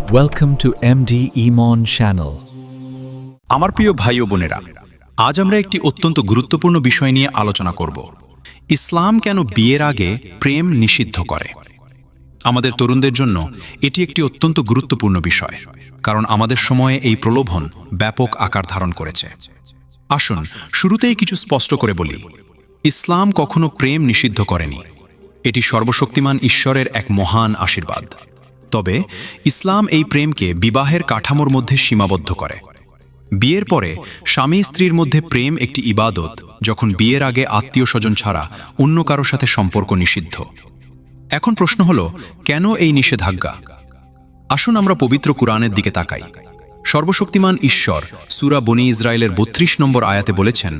Welcome to MD Iman Channel. আমার প্রিয় ভাই ও বোনেরা, আজ আমরা একটি অত্যন্ত গুরুত্বপূর্ণ বিষয় নিয়ে আলোচনা করব। ইসলাম কেন বিয়ের আগে প্রেম নিষিদ্ধ করে? আমাদের তরুণদের জন্য এটি একটি অত্যন্ত গুরুত্বপূর্ণ বিষয়, কারণ আমাদের সময়ে এই প্রলোভন ব্যাপক আকার ধারণ করেছে। আসুন শুরুতেই কিছু স্পষ্ট করে বলি, ইসলাম কখনো প্রেম নিষিদ্ধ করেনি। এটি সর্বশক্তিমান ঈশ্বরের এক মহান আশীর্বাদ। তবে ইসলাম এই প্রেমকে বিবাহের কাঠামোর মধ্যে সীমাবদ্ধ করে। বিয়ের পরে স্বামী স্ত্রীর মধ্যে প্রেম একটি ইবাদত, যখন বিয়ের আগে আত্মীয় স্বজন ছাড়া অন্য কারো সাথে সম্পর্ক নিষিদ্ধ। এখন প্রশ্ন হলো, কেন এই নিষেধাজ্ঞা? আসুন আমরা পবিত্র কুরআনের দিকে তাকাই। সর্বশক্তিমান ঈশ্বর সূরা বনী ইসরাইলের ৩২ নম্বর আয়াতে বলেছেন,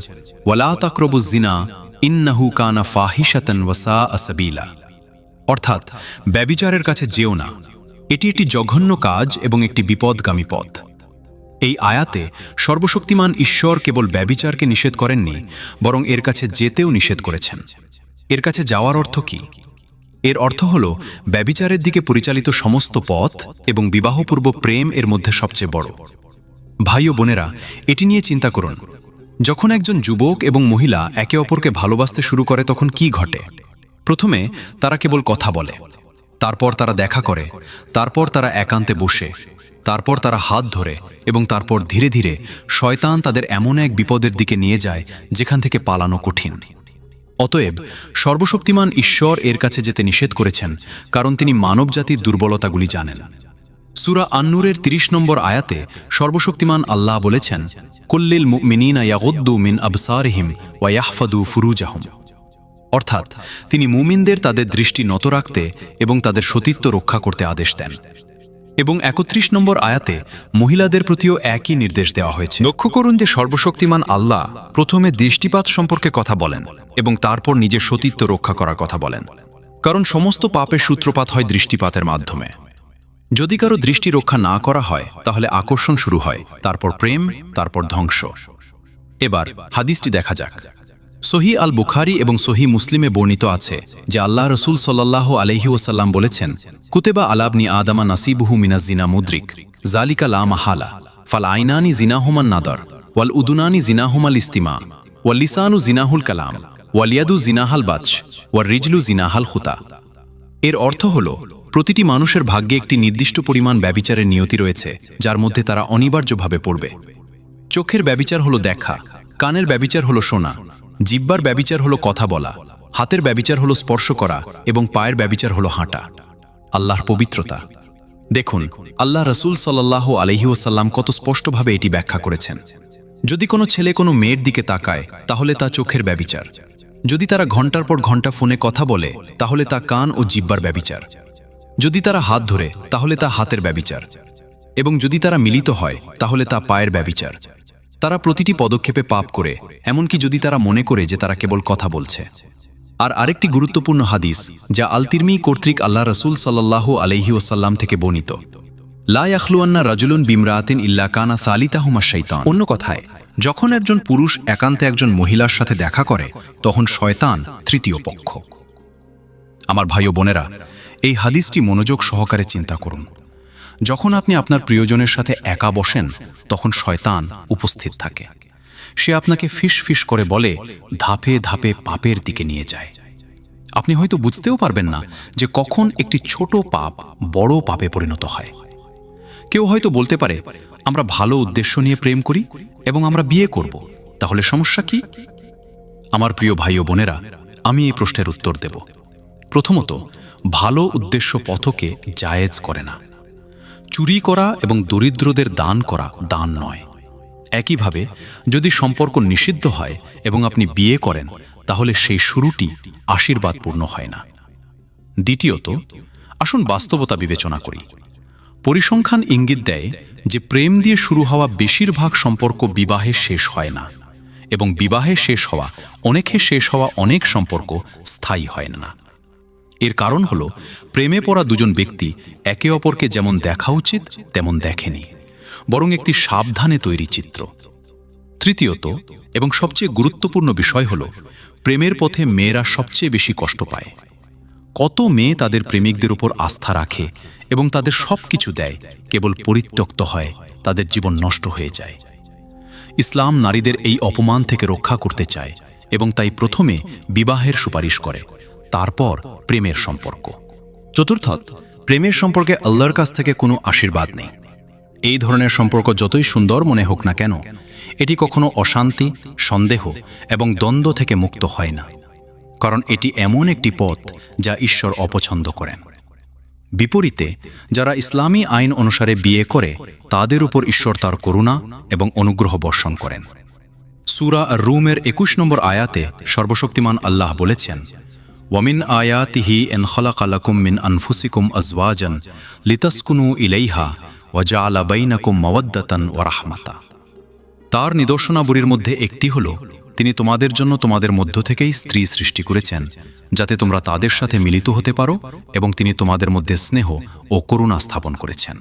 ওয়ালা তাকরাবুজ জিনা ইন্নাহু কানা ফাহিশাতান ওয়া সাআ সাবিলা। অর্থাৎ ব্যভিচারের কাছে যেও না, এটি একটি জঘন্য কাজ এবং একটি বিপদগামী পথ। এই আয়াতে সর্বশক্তিমান ঈশ্বর কেবল ব্যভিচারকে নিষেধ করেননি, বরং এর কাছে যেতেও নিষেধ করেছেন। এর কাছে যাওয়ার অর্থ কি? এর অর্থ হল ব্যভিচারের দিকে পরিচালিত সমস্ত পথ, এবং বিবাহপূর্ব প্রেম এর মধ্যে সবচেয়ে বড়। ভাই ও বোনেরা, এটি নিয়ে চিন্তা করুন। যখন একজন যুবক এবং মহিলা একে অপরকে ভালোবাসতে শুরু করে, তখন কি ঘটে? প্রথমে তারা কেবল কথা বলে, তারপর তারা দেখা করে, তারপর তারা একান্তে বসে, তারপর তারা হাত ধরে, এবং তারপর ধীরে ধীরে শয়তান তাদের এমন এক বিপদের দিকে নিয়ে যায় যেখান থেকে পালানো কঠিন। অতএব সর্বশক্তিমান ঈশ্বর এর কাছে যেতে নিষেধ করেছেন, কারণ তিনি মানবজাতির দুর্বলতাগুলি জানেন। সূরা আন-নূরের ৩০ নম্বর আয়াতে সর্বশক্তিমান আল্লাহ বলেছেন, কুল্লিল মুমিনিনা ইয়াগুদ্দু মিন আবসারিহিম ওয়া ইয়াহফাদু ফুরুজাহুম। অর্থাৎ তিনি মুমিনদের তাদের দৃষ্টি নত রাখতে এবং তাদের সতীত্ব রক্ষা করতে আদেশ দেন। এবং ৩১ নম্বর আয়াতে মহিলাদের প্রতিও একই নির্দেশ দেওয়া হয়েছে। লক্ষ্য করুন যে সর্বশক্তিমান আল্লাহ প্রথমে দৃষ্টিপাত সম্পর্কে কথা বলেন এবং তারপর নিজের সতীত্ব রক্ষা করার কথা বলেন, কারণ সমস্ত পাপের সূত্রপাত হয় দৃষ্টিপাতের মাধ্যমে। যদি কারো দৃষ্টি রক্ষা না করা হয়, তাহলে আকর্ষণ শুরু হয়, তারপর প্রেম, তারপর ধ্বংস। এবার হাদিসটি দেখা যাক। সহিহ আল বুখারী এবং সহিহ মুসলিমে বর্ণিত আছে যে আল্লাহ রসুল সাল্লাল্লাহু আলাইহি ওয়াসাল্লাম বলেছেন, কুতেবা আলা ইবনি আদামা নাসিবুহু মিনাজ জিনা মুদরিক যালিকা লা মাহালা ফাল আইনানি জিনাহুমান নাদার ওয়াল উদুনানি জিনাহুমাল ইস্তিমা ওয়াল লিসানু জিনাহুল কালাম ওয়াল ইয়াদু জিনাহাল বাতশ ওয়াল রিজলু জিনাহাল খুতা। এর অর্থ হল, প্রতিটি মানুষের ভাগ্যে একটি নির্দিষ্ট পরিমাণ ব্যভিচারের নিয়তি রয়েছে, যার মধ্যে তারা অনিবার্যভাবে পড়বে। চোখের ব্যভিচার হলো দেখা, কানের ব্যভিচার হলো শোনা, জিহ্বার ব্যভিচার হলো কথা বলা, হাতের ব্যভিচার হলো স্পর্শ করা, এবং পায়ের ব্যভিচার হলো হাঁটা। আল্লাহর পবিত্রতা দেখুন, আল্লাহ রসুল সাল্লাল্লাহু আলাইহি ওয়াসাল্লাম কত স্পষ্টভাবে এটি ব্যাখ্যা করেছেন। যদি কোনো ছেলে কোনো মেয়ের দিকে তাকায়, তাহলে তা চোখের ব্যভিচার। যদি তারা ঘন্টার পর ঘন্টা ফোনে কথা বলে, তাহলে তা কান ও জিহ্বার ব্যভিচার। যদি তারা হাত ধরে, তাহলে তা হাতের ব্যভিচার। এবং যদি তারা মিলিত হয়, তাহলে তা পায়ের ব্যভিচার। তারা প্রতিটি পদক্ষেপে পাপ করে, এমনকি যদি তারা মনে করে যে তারা কেবল কথা বলছে। আর আরেকটি গুরুত্বপূর্ণ হাদিস, যা আল তিরমিজি কর্তৃক আল্লাহ রসুল সাল্লাল্লাহু আলাইহি ওয়াসাল্লাম থেকে বর্ণিত, লা ইয়াখলুয়ান্না রাজুলুন বিমরাআতিন ইল্লা কানা সালিতাহুমা শাইতান। অন্য কথায়, যখন একজন পুরুষ একান্তে একজন মহিলার সাথে দেখা করে, তখন শয়তান তৃতীয় পক্ষ। আমার ভাই ও বোনেরা, এই হাদিসটি মনোযোগ সহকারে চিন্তা করুন। যখন আপনি আপনার প্রিয়জনের সাথে একা বসেন, তখন শয়তান উপস্থিত থাকে। সে আপনাকে ফিস ফিস করে বলে, ধাপে ধাপে পাপের দিকে নিয়ে যায়। আপনি হয়তো বুঝতেও পারবেন না যে কখন একটি ছোট পাপ বড় পাপে পরিণত হয়। কেউ হয়তো বলতে পারে, আমরা ভালো উদ্দেশ্য নিয়ে প্রেম করি এবং আমরা বিয়ে করব, তাহলে সমস্যা কি? আমার প্রিয় ভাই ও বোনেরা, আমি এই প্রশ্নের উত্তর দেব। প্রথমত, ভালো উদ্দেশ্য পথকে জায়েজ করে না। চুরি করা এবং দরিদ্রদের দান করা দান নয়। একইভাবে, যদি সম্পর্ক নিষিদ্ধ হয় এবং আপনি বিয়ে করেন, তাহলে সেই শুরুটি আশীর্বাদপূর্ণ হয় না। দ্বিতীয়ত, আসুন বাস্তবতা বিবেচনা করি। পরিসংখ্যান ইঙ্গিত দেয় যে প্রেম দিয়ে শুরু হওয়া বেশিরভাগ সম্পর্ক বিবাহে শেষ হয় না, এবং বিবাহে শেষ হওয়া অনেক সম্পর্ক স্থায়ী হয় না। এর কারণ হল, প্রেমে পড়া দুজন ব্যক্তি একে অপরকে যেমন দেখা উচিত তেমন দেখেনি, বরং একটি সাবধানে তৈরি চিত্র। তৃতীয়ত, এবং সবচেয়ে গুরুত্বপূর্ণ বিষয় হল, প্রেমের পথে মেয়েরা সবচেয়ে বেশি কষ্ট পায়। কত মেয়ে তাদের প্রেমিকদের উপর আস্থা রাখে এবং তাদের সব কিছু দেয়, কেবল পরিত্যক্ত হয়, তাদের জীবন নষ্ট হয়ে যায়। ইসলাম নারীদের এই অপমান থেকে রক্ষা করতে চায় এবং তাই প্রথমে বিবাহের সুপারিশ করে, তারপর প্রেমের সম্পর্ক। চতুর্থত, প্রেমের সম্পর্কে আল্লাহর কাছ থেকে কোনো আশীর্বাদ নেই। এই ধরনের সম্পর্ক যতই সুন্দর মনে হোক না কেন, এটি কখনো অশান্তি, সন্দেহ এবং দ্বন্দ্ব থেকে মুক্ত হয় না, কারণ এটি এমন একটি পথ যা ঈশ্বর অপছন্দ করেন। বিপরীতে যারা ইসলামী আইন অনুসারে বিয়ে করে, তাদের উপর ঈশ্বর তার করুণা এবং অনুগ্রহ বর্ষণ করেন। সূরা আর-রুমের ২১ নম্বর আয়াতে সর্বশক্তিমান আল্লাহ বলেছেন, ওয়ামিন আয়াতিহি আন খালাকা লাকুম মিন আনফুসিকুম আজওয়াজান লিতাসকুনু ইলাইহা ওয়া জাআলা বাইনাকুম মাওয়াদ্দাতান ওয়া রাহমাতা। তার নিদর্শনাবলীর মধ্যে একটি হল, তিনি তোমাদের জন্য তোমাদের মধ্য থেকেই স্ত্রী সৃষ্টি করেছেন, যাতে তোমরা তাদের সাথে মিলিত হতে পারো, এবং তিনি তোমাদের মধ্যে স্নেহ ও করুণা স্থাপন করেছেন।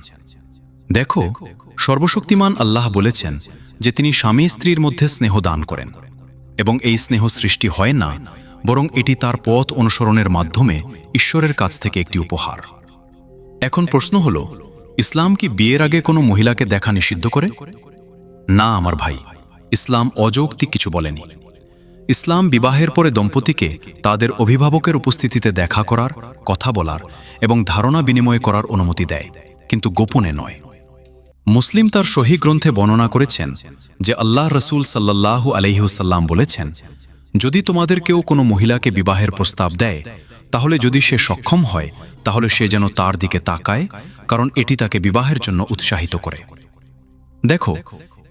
দেখো, সর্বশক্তিমান আল্লাহ বলেছেন যে তিনি স্বামী স্ত্রীর মধ্যে স্নেহ দান করেন, এবং এই স্নেহ সৃষ্টি হয় না, বরং এটি তার পথ অনুসরণের মাধ্যমে ঈশ্বরের কাছ থেকে একটি উপহার। এখন প্রশ্ন হল, ইসলাম কি বিয়ের আগে কোনো মহিলাকে দেখা নিষিদ্ধ করে? না আমার ভাই, ইসলাম অযৌক্তিক কিছু বলেনি। ইসলাম বিবাহের পরে দম্পতিকে তাদের অভিভাবকের উপস্থিতিতে দেখা করার, কথা বলার এবং ধারণা বিনিময় করার অনুমতি দেয়, কিন্তু গোপনে নয়। মুসলিম তার সহিহ গ্রন্থে বর্ণনা করেছেন যে আল্লাহ রসুল সাল্লাল্লাহু আলাইহি ওয়াসাল্লাম বলেছেন, যদি তোমাদের কেউ কোনো মহিলাকে বিবাহের প্রস্তাব দেয়, তাহলে যদি সে সক্ষম হয়, তাহলে সে যেন তার দিকে তাকায়, কারণ এটি তাকে বিবাহের জন্য উৎসাহিত করে। দেখো,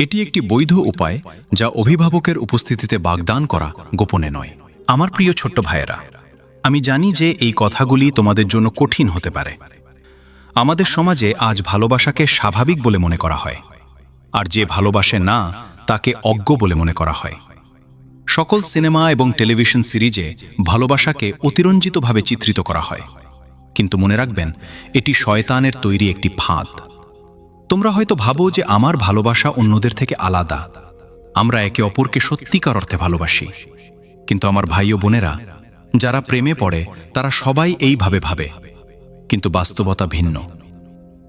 এটি একটি বৈধ উপায় যা অভিভাবকের উপস্থিতিতে বাগদান করা, গোপনে নয়। আমার প্রিয় ছোট্ট ভাইয়েরা, আমি জানি যে এই কথাগুলি তোমাদের জন্য কঠিন হতে পারে। আমাদের সমাজে আজ ভালোবাসাকে স্বাভাবিক বলে মনে করা হয়, আর যে ভালোবাসে না তাকে অজ্ঞ বলে মনে করা হয়। সকল সিনেমা এবং টেলিভিশন সিরিজে ভালোবাসাকে অতিরঞ্জিতভাবে চিত্রিত করা হয়, কিন্তু মনে রাখবেন, এটি শয়তানের তৈরি একটি ফাঁদ। তোমরা হয়তো ভাবো যে আমার ভালোবাসা অন্যদের থেকে আলাদা, আমরা একে অপরকে সত্যিকার অর্থে ভালোবাসি। কিন্তু আমার ভাই ও বোনেরা, যারা প্রেমে পড়ে তারা সবাই এইভাবে ভাবে, কিন্তু বাস্তবতা ভিন্ন।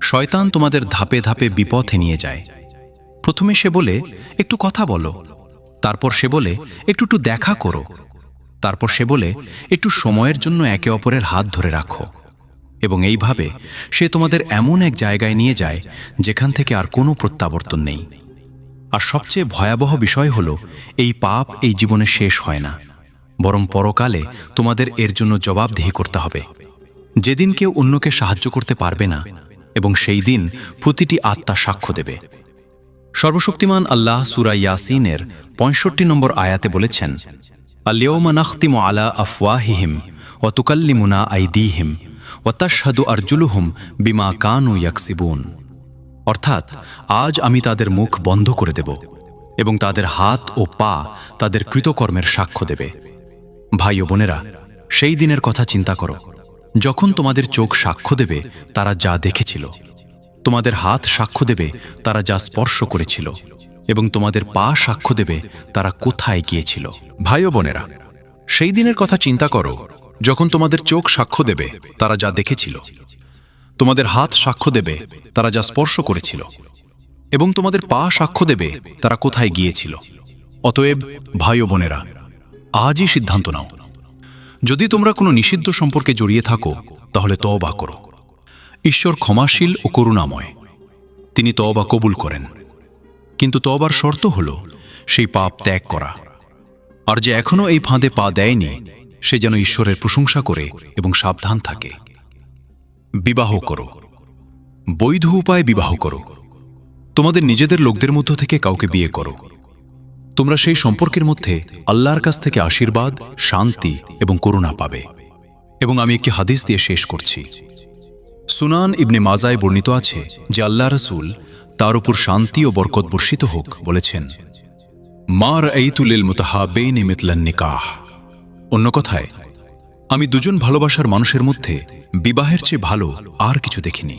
শয়তান তোমাদের ধাপে ধাপে বিপথে নিয়ে যায়। প্রথমে সে বলে, একটু কথা বলো। তারপর সে বলে, একটু দেখা করো। তারপর সে বলে, একটু সময়ের জন্য একে অপরের হাত ধরে রাখো। এবং এইভাবে সে তোমাদের এমন এক জায়গায় নিয়ে যায় যেখান থেকে আর কোনো প্রত্যাবর্তন নেই। আর সবচেয়ে ভয়াবহ বিষয় হল, এই পাপ এই জীবনে শেষ হয় না, বরং পরকালে তোমাদের এর জন্য জবাবদিহি করতে হবে। যেদিন কেউ অন্যকে সাহায্য করতে পারবে না, এবং সেই দিন প্রতিটি আত্মা সাক্ষ্য দেবে। সর্বশক্তিমান আল্লাহ সূরা ইয়াসিনের ৬৫ নম্বর আয়াতে বলেছেন, আল-ইয়াওমা নাখতিমু আলা আফওয়াহিহিম ওয়া তুকাল্লিমুনা আইদিহিম ওয়া তাশহাদু আরজুলুহুম বিমা কানু ইয়াকসিবুন। অর্থাৎ, আজ আমি তাদের মুখ বন্ধ করে দেব, এবং তাদের হাত ও পা তাদের কৃতকর্মের সাক্ষ্য দেবে। ভাই ও বোনেরা, সেই দিনের কথা চিন্তা করো, যখন তোমাদের চোখ সাক্ষ্য দেবে তারা যা দেখেছিল, তোমাদের হাত সাক্ষ্য দেবে তারা যা স্পর্শ করেছিল, এবং তোমাদের পা সাক্ষ্য দেবে তারা কোথায় গিয়েছিল। ভাই ও বোনেরা, সেই দিনের কথা চিন্তা করো, যখন তোমাদের চোখ সাক্ষ্য দেবে তারা যা দেখেছিল, তোমাদের হাত সাক্ষ্য দেবে তারা যা স্পর্শ করেছিল, এবং তোমাদের পা সাক্ষ্য দেবে তারা কোথায় গিয়েছিল। অতএব ভাই ও বোনেরা, আজই সিদ্ধান্ত নাও, যদি তোমরা কোনো নিষিদ্ধ সম্পর্কে জড়িয়ে থাকো, তাহলে তওবা করো। ঈশ্বর ক্ষমাশীল ও করুণাময়, তিনি তওবা কবুল করেন। কিন্তু তওবার শর্ত হল সেই পাপ ত্যাগ করা। আর যে এখনো এই ফাঁদে পা দেয়নি, সে যেন ঈশ্বরের প্রশংসা করে এবং সাবধান থাকে। বিবাহ করো, বৈধ উপায়ে বিবাহ করো। তোমাদের নিজেদের লোকদের মধ্য থেকে কাউকে বিয়ে করো। তোমরা সেই সম্পর্কের মধ্যে আল্লাহর কাছ থেকে আশীর্বাদ, শান্তি এবং করুণা পাবে। এবং আমি একটি হাদিস দিয়ে শেষ করছি। সুনান ইবনে মাজায় বর্ণিত আছে যে আল্লাহ রসুল, তার উপর শান্তি ও বরকত বর্ষিত হোক, বলেছেন, মা রাআইতু লিল মুতাহাব্বাইনি মিথলান নিকাহ। অন্য কথায়, আমি দুজন ভালোবাসার মানুষের মধ্যে বিবাহের চেয়ে ভালো আর কিছু দেখিনি।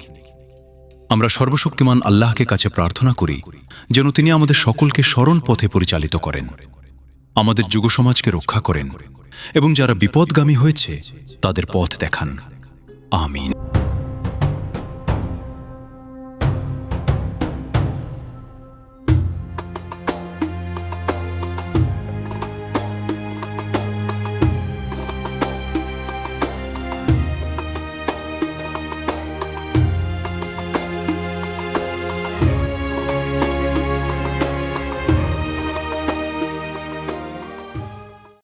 আমরা সর্বশক্তিমান আল্লাহকে কাছে প্রার্থনা করি যেন তিনি আমাদের সকলকে সরল পথে পরিচালিত করেন, আমাদের যুব সমাজকে রক্ষা করেন এবং যারা বিপদগামী হয়েছে তাদের পথ দেখান। আমিন।